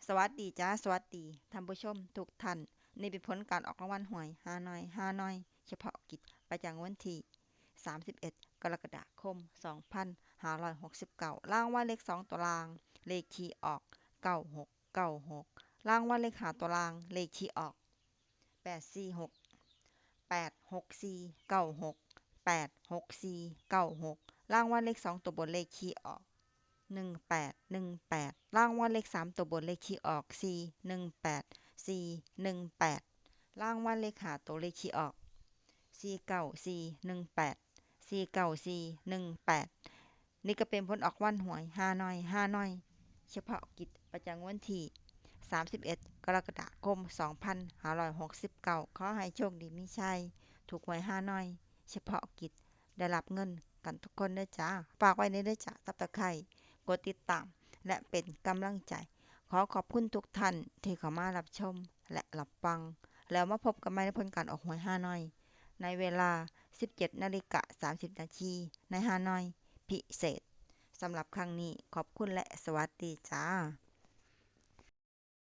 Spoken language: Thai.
สวัสดีจ้าสวัสดีท่านผู้ชมทุกท่านนี่เป็นผลการออกรางวัลหวยฮานอยเฉพาะกิจประจำวันที่31กรกฎาคม2569รางวัลเลข2ตัวรางเลขที่ออก9696รางวัลเลข5ตัวรางเลขที่ออก846 86496 86496รางวัลเลข2ตัวบนเลขที่ออก1818รางวัลเลข3ตัวบนเลขที่ออก418 418รางวัลเลข5ตัวเลขที่ออก49418 49418นี่ก็เป็นผลออกวันหวยฮานอยเฉพาะกิจประจำวันที่31กรกฎาคม2569ขอให้โชคดีมีชัยถูกหวยฮานอยเฉพาะกิจได้รับเงินกันทุกคนเด้อจ้าฝากไว้ในเด้อจ้าSubscribeกดติดตามและเป็นกำลังใจขอขอบคุณทุกท่านที่เข้ามารับชมและรับฟังแล้วมาพบกันใหม่ในผลการออกหวยฮานอยในเวลา 17:30 นาทีในฮานอยพิเศษสำหรับครั้งนี้ขอบคุณและสวัสดีจ้า